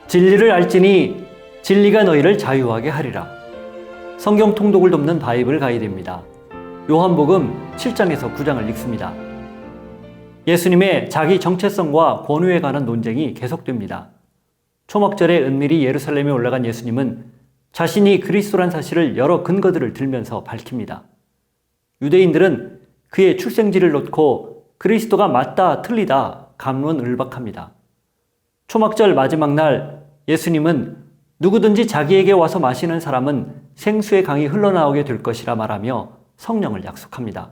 진리를 알지니 진리가 너희를 자유하게 하리라. 성경 통독을 돕는 바이블 가이드입니다. 요한복음 7장에서 9장을 읽습니다. 예수님의 자기 정체성과 권위에 관한 논쟁이 계속됩니다. 초막절에 은밀히 예루살렘에 올라간 예수님은 자신이 그리스도란 사실을 여러 근거들을 들면서 밝힙니다. 유대인들은 그의 출생지를 놓고 그리스도가 맞다 틀리다 갑론을박합니다. 초막절 마지막 날 예수님은 누구든지 자기에게 와서 마시는 사람은 생수의 강이 흘러나오게 될 것이라 말하며 성령을 약속합니다.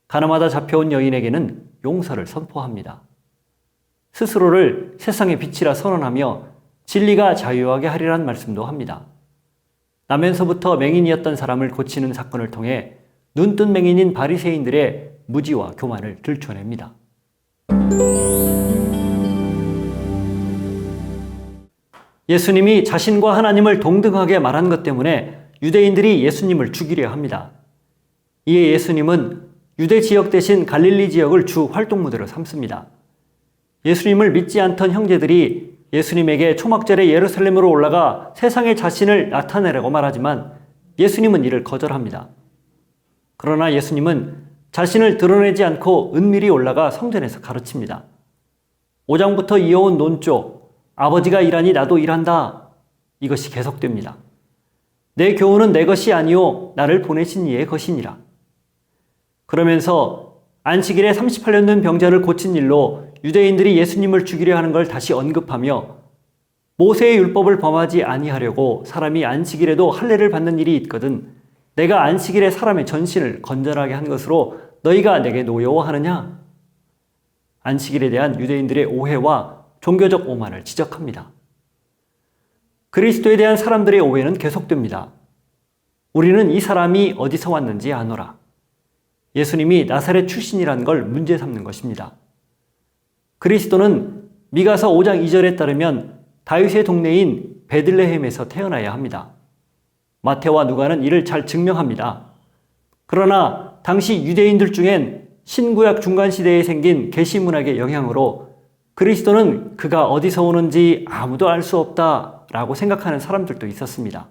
가늠하다 잡혀온 여인에게는 용서를 선포합니다. 스스로를 세상의 빛이라 선언하며 진리가 자유하게 하리란 말씀도 합니다. 나면서부터 맹인이었던 사람을 고치는 사건을 통해 눈뜬 맹인인 바리새인들의 무지와 교만을 들춰냅니다. 예수님이 자신과 하나님을 동등하게 말한 것 때문에 유대인들이 예수님을 죽이려 합니다. 이에 예수님은 유대 지역 대신 갈릴리 지역을 주 활동무대로 삼습니다. 예수님을 믿지 않던 형제들이 예수님에게 초막절에 예루살렘으로 올라가 세상에 자신을 나타내라고 말하지만 예수님은 이를 거절합니다. 그러나 예수님은 자신을 드러내지 않고 은밀히 올라가 성전에서 가르칩니다. 5장부터 이어온 논조, 아버지가 일하니 나도 일한다. 이것이 계속됩니다. 내 교훈은 내 것이 아니요 나를 보내신 이의 것이니라. 그러면서 안식일에 38년 된 병자를 고친 일로 유대인들이 예수님을 죽이려 하는 걸 다시 언급하며 모세의 율법을 범하지 아니하려고 사람이 안식일에도 할례를 받는 일이 있거든 내가 안식일에 사람의 전신을 건전하게 한 것으로 너희가 내게 노여워하느냐? 안식일에 대한 유대인들의 오해와 종교적 오만을 지적합니다. 그리스도에 대한 사람들의 오해는 계속됩니다. 우리는 이 사람이 어디서 왔는지 아노라. 예수님이 나사렛 출신이라는 걸 문제 삼는 것입니다. 그리스도는 미가서 5장 2절에 따르면 다윗의 동네인 베들레헴에서 태어나야 합니다. 마태와 누가는 이를 잘 증명합니다. 그러나 당시 유대인들 중엔 신구약 중간 시대에 생긴 계시 문학의 영향으로 그리스도는 그가 어디서 오는지 아무도 알 수 없다라고 생각하는 사람들도 있었습니다.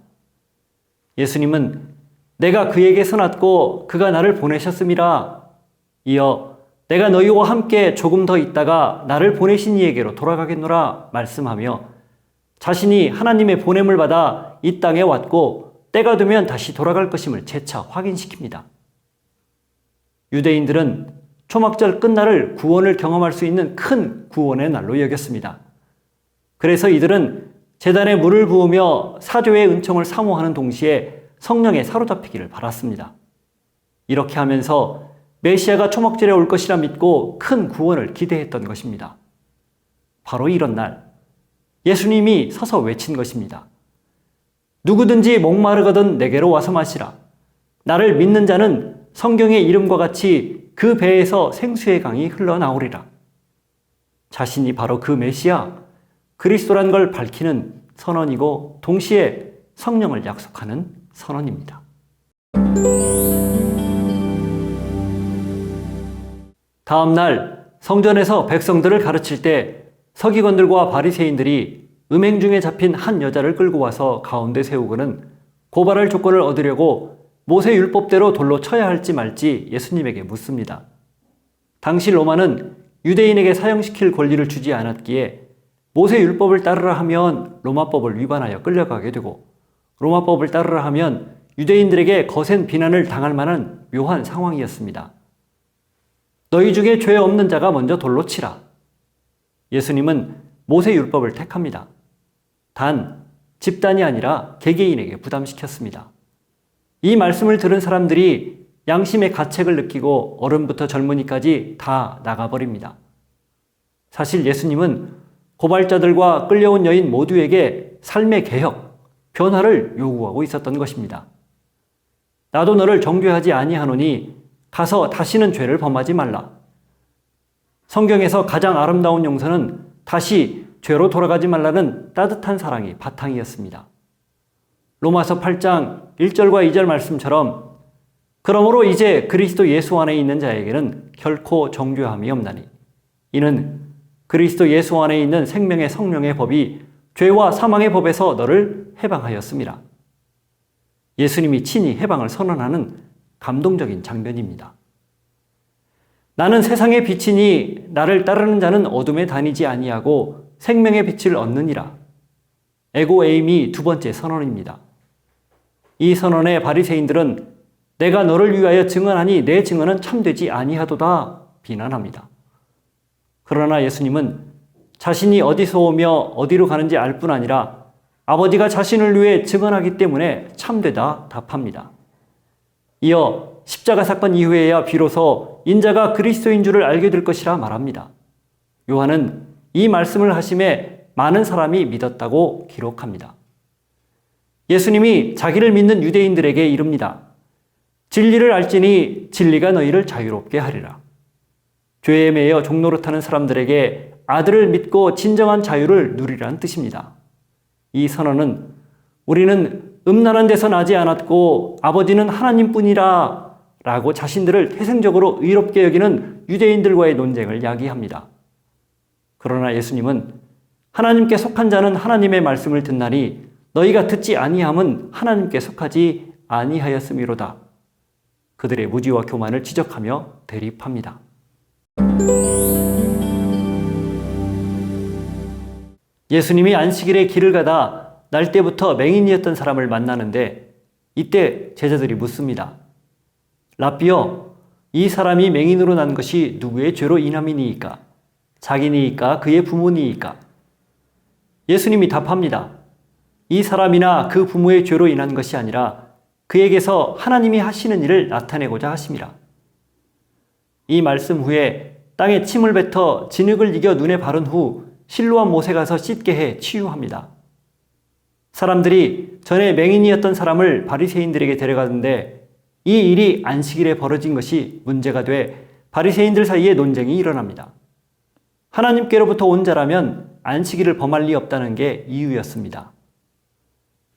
예수님은 내가 그에게서 났고 그가 나를 보내셨음이라. 이어 내가 너희와 함께 조금 더 있다가 나를 보내신 이에게로 돌아가겠노라 말씀하며 자신이 하나님의 보냄을 받아 이 땅에 왔고 때가 되면 다시 돌아갈 것임을 재차 확인시킵니다. 유대인들은 초막절 끝날을 구원을 경험할 수 있는 큰 구원의 날로 여겼습니다. 그래서 이들은 제단에 물을 부으며 사죄의 은총을 사모하는 동시에 성령에 사로잡히기를 바랐습니다. 이렇게 하면서 메시아가 초막절에 올 것이라 믿고 큰 구원을 기대했던 것입니다. 바로 이런 날 예수님이 서서 외친 것입니다. 누구든지 목마르거든 내게로 와서 마시라. 나를 믿는 자는 성경의 이름과 같이 그 배에서 생수의 강이 흘러나오리라. 자신이 바로 그 메시아, 그리스도란 걸 밝히는 선언이고 동시에 성령을 약속하는 선언입니다. 다음 날 성전에서 백성들을 가르칠 때 서기관들과 바리새인들이 음행 중에 잡힌 한 여자를 끌고 와서 가운데 세우고는 고발할 조건을 얻으려고 모세 율법대로 돌로 쳐야 할지 말지 예수님에게 묻습니다. 당시 로마는 유대인에게 사형시킬 권리를 주지 않았기에 모세 율법을 따르라 하면 로마법을 위반하여 끌려가게 되고 로마법을 따르라 하면 유대인들에게 거센 비난을 당할 만한 묘한 상황이었습니다. 너희 중에 죄 없는 자가 먼저 돌로 치라. 예수님은 모세 율법을 택합니다. 단 집단이 아니라 개개인에게 부담시켰습니다. 이 말씀을 들은 사람들이 양심의 가책을 느끼고 어른부터 젊은이까지 다 나가버립니다. 사실 예수님은 고발자들과 끌려온 여인 모두에게 삶의 개혁, 변화를 요구하고 있었던 것입니다. 나도 너를 정죄하지 아니하노니 가서 다시는 죄를 범하지 말라. 성경에서 가장 아름다운 용서는 다시 죄로 돌아가지 말라는 따뜻한 사랑이 바탕이었습니다. 로마서 8장 1절과 2절 말씀처럼 그러므로 이제 그리스도 예수 안에 있는 자에게는 결코 정죄함이 없나니 이는 그리스도 예수 안에 있는 생명의 성령의 법이 죄와 사망의 법에서 너를 해방하였습니다. 예수님이 친히 해방을 선언하는 감동적인 장면입니다. 나는 세상의 빛이니 나를 따르는 자는 어둠에 다니지 아니하고 생명의 빛을 얻느니라. 에고 에임이 두 번째 선언입니다. 이 선언에 바리새인들은 내가 너를 위하여 증언하니 내 증언은 참되지 아니하도다 비난합니다. 그러나 예수님은 자신이 어디서 오며 어디로 가는지 알 뿐 아니라 아버지가 자신을 위해 증언하기 때문에 참되다 답합니다. 이어 십자가 사건 이후에야 비로소 인자가 그리스도인 줄을 알게 될 것이라 말합니다. 요한은 이 말씀을 하심에 많은 사람이 믿었다고 기록합니다. 예수님이 자기를 믿는 유대인들에게 이릅니다. 진리를 알지니 진리가 너희를 자유롭게 하리라. 죄에 매여 종노릇하는 사람들에게 아들을 믿고 진정한 자유를 누리라는 뜻입니다. 이 선언은 우리는 음란한 데서 나지 않았고 아버지는 하나님뿐이라 라고 자신들을 태생적으로 의롭게 여기는 유대인들과의 논쟁을 야기합니다. 그러나 예수님은 하나님께 속한 자는 하나님의 말씀을 듣나니 너희가 듣지 아니함은 하나님께 속하지 아니하였음이로다. 그들의 무지와 교만을 지적하며 대립합니다. 예수님이 안식일에 길을 가다 날 때부터 맹인이었던 사람을 만나는데 이때 제자들이 묻습니다. 라삐여, 이 사람이 맹인으로 난 것이 누구의 죄로 인함이니이까? 자기니이까 그의 부모니이까? 예수님이 답합니다. 이 사람이나 그 부모의 죄로 인한 것이 아니라 그에게서 하나님이 하시는 일을 나타내고자 하심이라. 이 말씀 후에 땅에 침을 뱉어 진흙을 이겨 눈에 바른 후 실로암 못에 가서 씻게 해 치유합니다. 사람들이 전에 맹인이었던 사람을 바리새인들에게 데려가는데 이 일이 안식일에 벌어진 것이 문제가 돼 바리새인들 사이에 논쟁이 일어납니다. 하나님께로부터 온 자라면 안식일을 범할 리 없다는 게 이유였습니다.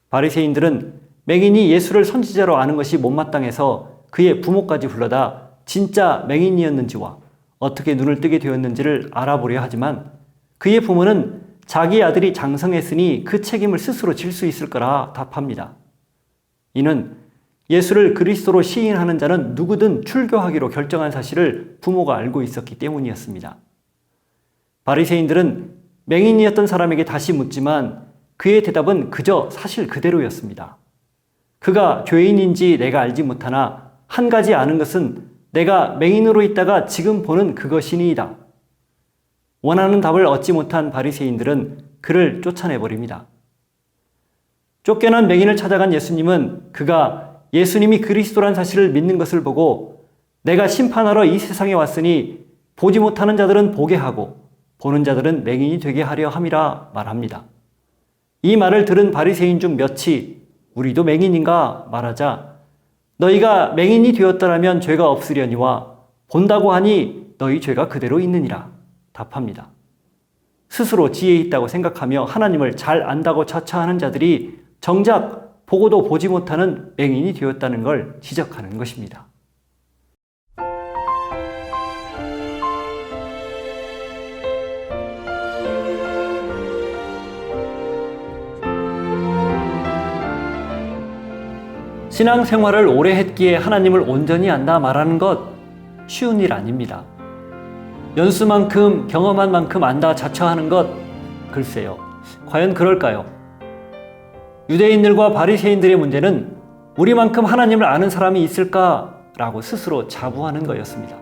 바리새인들은 맹인이 예수를 선지자로 아는 것이 못마땅해서 그의 부모까지 불러다 진짜 맹인이었는지와 어떻게 눈을 뜨게 되었는지를 알아보려 하지만 그의 부모는 자기 아들이 장성했으니 그 책임을 스스로 질 수 있을 거라 답합니다. 이는 예수를 그리스도로 시인하는 자는 누구든 출교하기로 결정한 사실을 부모가 알고 있었기 때문이었습니다. 바리새인들은 맹인이었던 사람에게 다시 묻지만 그의 대답은 그저 사실 그대로였습니다. 그가 죄인인지 내가 알지 못하나 한 가지 아는 것은 내가 맹인으로 있다가 지금 보는 그것이니이다. 원하는 답을 얻지 못한 바리새인들은 그를 쫓아내버립니다. 쫓겨난 맹인을 찾아간 예수님은 그가 예수님이 그리스도란 사실을 믿는 것을 보고 내가 심판하러 이 세상에 왔으니 보지 못하는 자들은 보게 하고 보는 자들은 맹인이 되게 하려 함이라 말합니다. 이 말을 들은 바리새인 중 몇이 우리도 맹인인가 말하자 너희가 맹인이 되었더라면 죄가 없으려니와 본다고 하니 너희 죄가 그대로 있느니라 답합니다. 스스로 지혜 있다고 생각하며 하나님을 잘 안다고 자처하는 자들이 정작 보고도 보지 못하는 맹인이 되었다는 걸 지적하는 것입니다. 신앙생활을 오래 했기에 하나님을 온전히 안다 말하는 것 쉬운 일 아닙니다. 연수만큼 경험한 만큼 안다 자처하는 것 글쎄요. 과연 그럴까요? 유대인들과 바리새인들의 문제는 우리만큼 하나님을 아는 사람이 있을까라고 스스로 자부하는 거였습니다.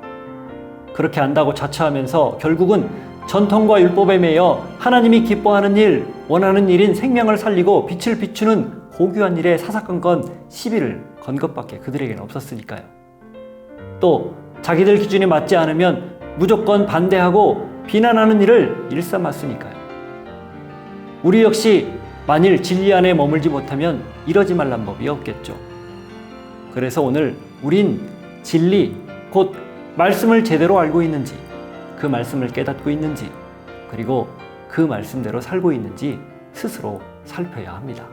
그렇게 안다고 자처하면서 결국은 전통과 율법에 매여 하나님이 기뻐하는 일, 원하는 일인 생명을 살리고 빛을 비추는 고귀한 일에 사사건건 시비를 건 것밖에 그들에게는 없었으니까요. 또 자기들 기준에 맞지 않으면 무조건 반대하고 비난하는 일을 일삼았으니까요. 우리 역시 만일 진리 안에 머물지 못하면 이러지 말란 법이 없겠죠. 그래서 오늘 우린 진리, 곧 말씀을 제대로 알고 있는지, 그 말씀을 깨닫고 있는지, 그리고 그 말씀대로 살고 있는지 스스로 살펴야 합니다.